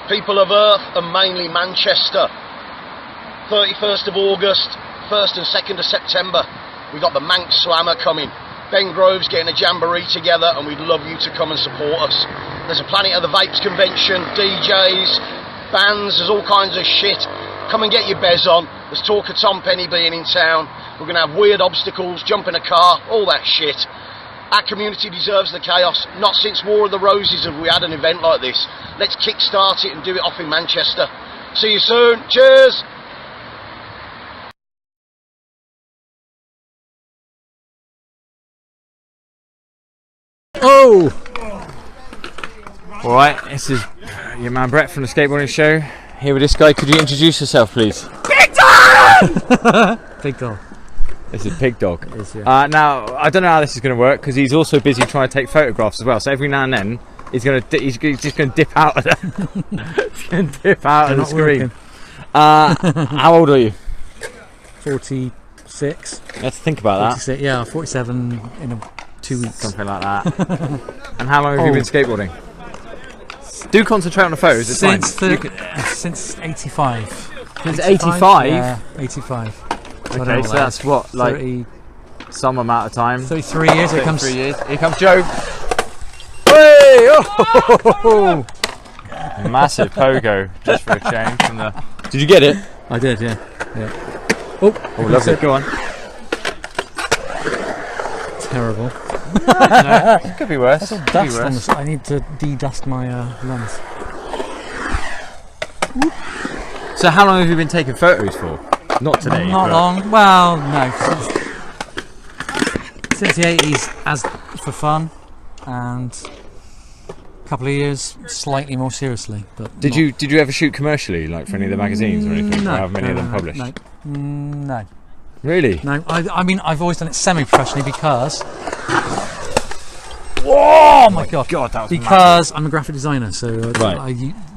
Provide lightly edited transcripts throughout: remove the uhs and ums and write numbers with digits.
people of Earth and mainly Manchester. 31st of August, 1st and 2nd of September, we got the Manx Slammer coming. Ben Grove's getting a jamboree together, and we'd love you to come and support us. There's a Planet of the Vapes convention, DJs, bands, there's all kinds of shit. Come and get your bez on. There's talk of Tom Penny being in town. We're going to have weird obstacles, jump in a car, all that shit. Our community deserves the chaos. Not since War of the Roses have we had an event like this. Let's kick-start it and do it off in Manchester. See you soon. Cheers! Oh! Alright, this is your man Brett from the Skateboarding Show. Here with this guy. Could you introduce yourself, please? Big Dog! Big Dog. This is Big Dog. It is, yeah. Now, I don't know how this is going to work because he's also busy trying to take photographs as well. So every now and then, he's just going to dip out of the, he's going to dip out of the screen. How old are you? 46. Let's think about 46, that. Yeah, 47 in 2 weeks. Something like that. And how long have you been skateboarding? Do concentrate on the photos. It's since 85. Since 85? Yeah, 85. Okay, so that's what, like 30, some amount of time. 33 years. 33 years. Here comes Joe. Hey! Oh! Massive pogo, just for a change from the. Did you get it? I did, yeah. Oh, lovely. Go on. Terrible. No, it could be worse. Dust on the, I need to de-dust my lens. So how long have you been taking photos for? Not today. Not long. Well, no. Since the 80s, as for fun, and a couple of years slightly more seriously. But did you ever shoot commercially, like for any of the magazines or anything? No. Or have many of them published? No. Really? No. I mean, I've always done it semi-professionally because. Oh my god! That was because I'm a graphic designer, so right. I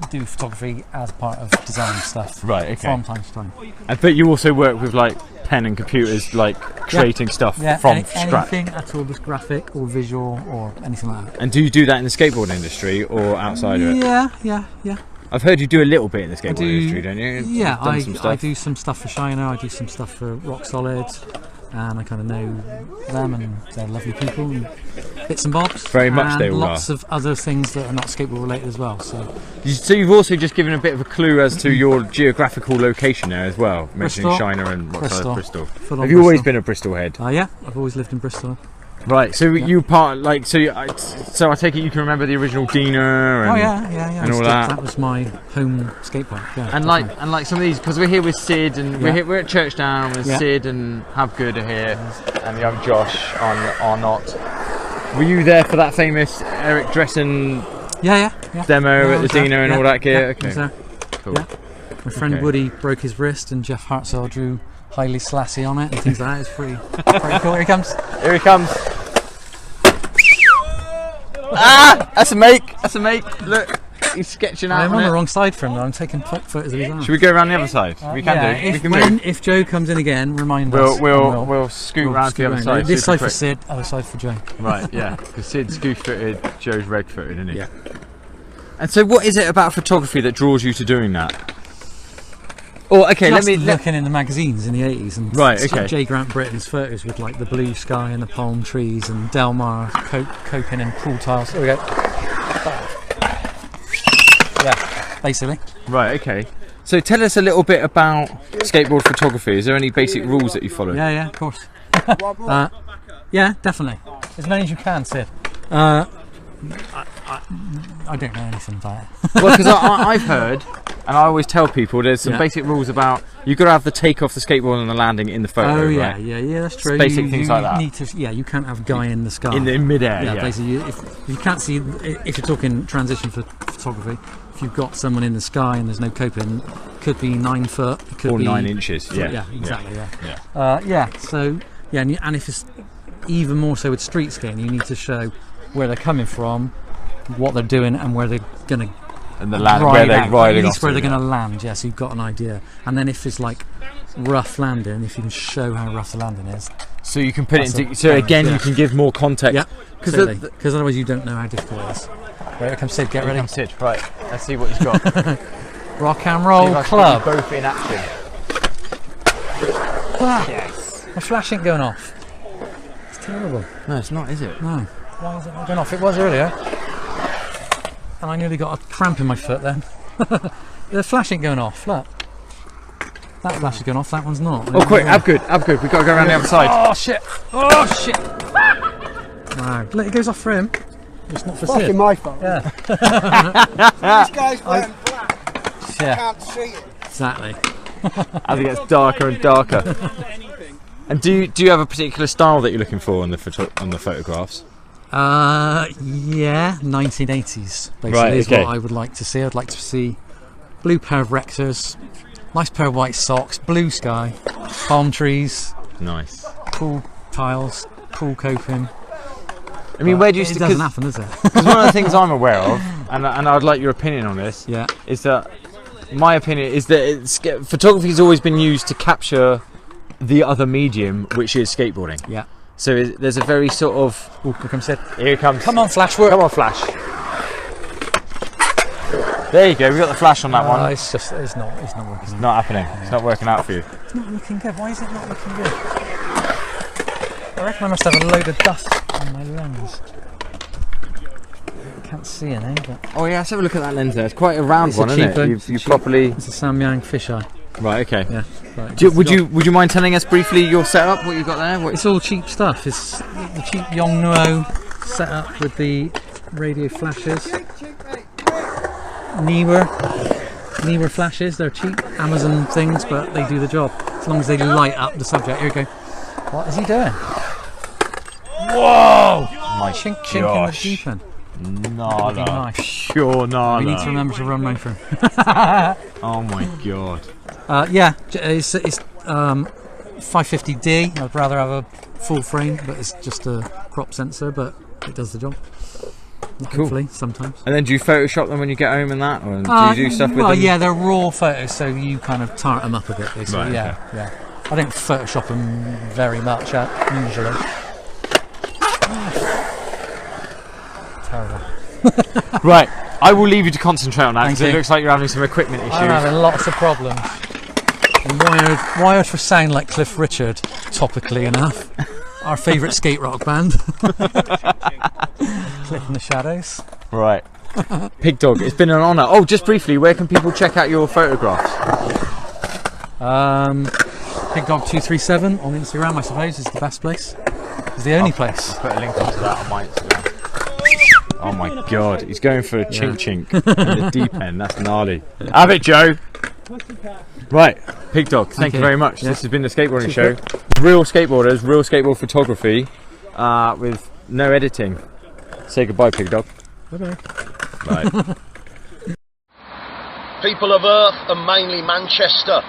do photography as part of design stuff. Right. Okay. From time to time. But you also work with like pen and computers, like creating stuff from scratch. Anything at all, just graphic or visual or anything like that. And do you do that in the skateboard industry or outside of it? Yeah. I've heard you do a little bit in the skateboard industry, don't you? Yeah, I do some stuff for Shiner. I do some stuff for Rock Solid. And I kind of know them, and they're lovely people, and bits and bobs. Very much, they all are. Lots of other things that are not skateboard related as well. So you've also just given a bit of a clue as to your geographical location there as well, mentioning Bristol. Shiner and Bristol. Have you always been a Bristol head? Yeah, I've always lived in Bristol. Right, so you so I take it you can remember the original Dina and and all that. That was my home skate park. Yeah, and like some of these, because we're here with Sid and we're at Churchdown with Sid and Have Good are here and young Josh are not. Were you there for that famous Eric Dressen demo at the Dina and all that gear? Okay, cool. Yeah. My friend Woody broke his wrist and Jeff Hartzell drew highly slassy on it and things like that. It's pretty cool. Here he comes. Here he comes. That's a make. Look, he's sketching out. I'm on the wrong side for him though. I'm taking photos of his arm. Should we go around the other side? We can do. If Joe comes in again, remind us. We'll scoot round to the other side. This side for Sid, other side for Joe. Right, yeah. Because Sid's goose-footed, Joe's red-footed, isn't he? Yeah. And so, what is it about photography that draws you to doing that? Or looking in the magazines in the 80s and J. Grant Britton's photos with like the blue sky and the palm trees and Del Mar coping in pool tiles. There we go. Yeah, basically. Right, okay. So tell us a little bit about skateboard photography. Is there any basic rules that you follow? Yeah, of course. Yeah, definitely. As many as you can, Sid. I don't know anything about it. Well, because I've heard, and I always tell people, there's some basic rules about you've got to have the take off the skateboard and the landing in the photo. Oh yeah, right? yeah, that's true. Basic things like that. Need to, you can't have a guy in the sky. In mid-air. Yeah, basically, if you can't see, if you're talking transition for photography, if you've got someone in the sky and there's no coping, it could be 9 foot, it could or be 9 inches. Yeah, exactly. Yeah. So and if it's even more so with street skating, you need to show where they're coming from, what they're doing, and where they're going to and the land where they're riding, at least where they're going to land. Yeah, so you've got an idea. And then if it's like rough landing, if you can show how rough the landing is, so you can put it into. So again, you can give more context. Yeah, because otherwise you don't know how difficult it is. Right, here comes Sid, get Here ready. comes Sid, right. Let's see what he's got. Rock and roll club. Both in action. Yes. My flash ain't going off. It's terrible. No, it's not, is it? No. Why is it not going off? It was earlier. And I nearly got a cramp in my foot then. The flash ain't going off, look. That flash is going off, that one's not. Oh, quick, Ab good. We've got to go around the other side. Oh, shit. Oh, shit. Wow. Look, it goes off for him. It's not for Sid. Fucking my fault. Yeah. This guy's wearing black. Yeah. Can't see it. Exactly. As it gets darker and darker. And do you have a particular style that you're looking for on the photographs? Yeah, 1980s basically is what I would like to see. I'd like to see blue pair of Rectors, nice pair of white socks, blue sky, palm trees, Nice. pool tiles, pool coping. I mean, where do you? It doesn't happen, does it? Because one of the things I'm aware of, and I'd like your opinion on this, Yeah. is that my opinion is that photography has always been used to capture the other medium, which is skateboarding. Yeah. So there's a very sort of. Oh, here comes Sid. Here it comes. Come on, Flash, work. Come on, Flash. There you go. We got the flash on that one. It's not working. Not happening. It's not working out for you. It's not looking good. Why is it not looking good? I reckon I must have a load of dust on my lens. Can't see any, but Oh yeah, let's have a look at that lens there. It's quite a round It's a one, isn't cheaper- it? it's a You cheap- properly. it's a Samyang fisheye. Right. Okay. Yeah. Right. Would you mind telling us briefly your setup? What you got there? What It's all cheap stuff. It's the cheap Yongnuo setup with the radio flashes. Newer flashes. They're cheap Amazon things, but they do the job as long as they light up the subject. Here we go. What is he doing? Whoa! My Chink in the gosh. deep end. Nada. Nice. Pure nada. We need to remember to run round for him. Oh my god. Yeah, it's 550D. I'd rather have a full frame, but it's just a crop sensor, but it does the job. Cool. Hopefully, sometimes. And then do you Photoshop them when you get home and that, or do you do stuff with well, them? yeah, they're raw photos, so you kind of tart them up a bit, basically. Right, yeah, yeah. I don't Photoshop them very much, usually. Terrible. Right. I will leave you to concentrate on that Thank because it you. looks like you're having some equipment issues. I'm having lots of problems. And wired for sound like Cliff Richard, topically enough. Our favourite skate rock band. Cliff in the Shadows. Right. Pig Dog, it's been an honour. Oh, just briefly, where can people check out your photographs? Big Dog 237 on Instagram, I suppose, is the best place. It's the only place. Put a link onto that on my Instagram. Oh my god, he's going for a chink in the deep end. That's gnarly. Have it, Joe. Right, Pig Dog, thank you very much. Yeah. This has been the Skateboarding Show. Real skateboarders, real skateboard photography, with no editing. Say goodbye, Pig Dog. Bye-bye. Right. People of Earth and mainly Manchester.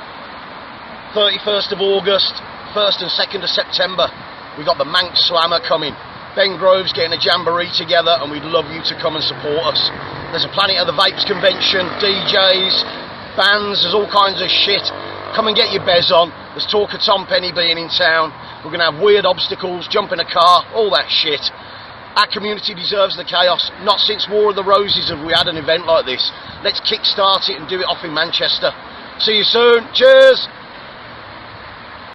31st of August, 1st and 2nd of September. We got the Manx Slammer coming. Ben Grove's getting a jamboree together and we'd love you to come and support us. There's a Planet of the Vapes convention, DJs, bands, there's all kinds of shit. Come and get your bez on. There's talk of Tom Penny being in town. We're going to have weird obstacles, jump in a car, all that shit. Our community deserves the chaos. Not since War of the Roses have we had an event like this. Let's kick-start it and do it off in Manchester. See you soon. Cheers!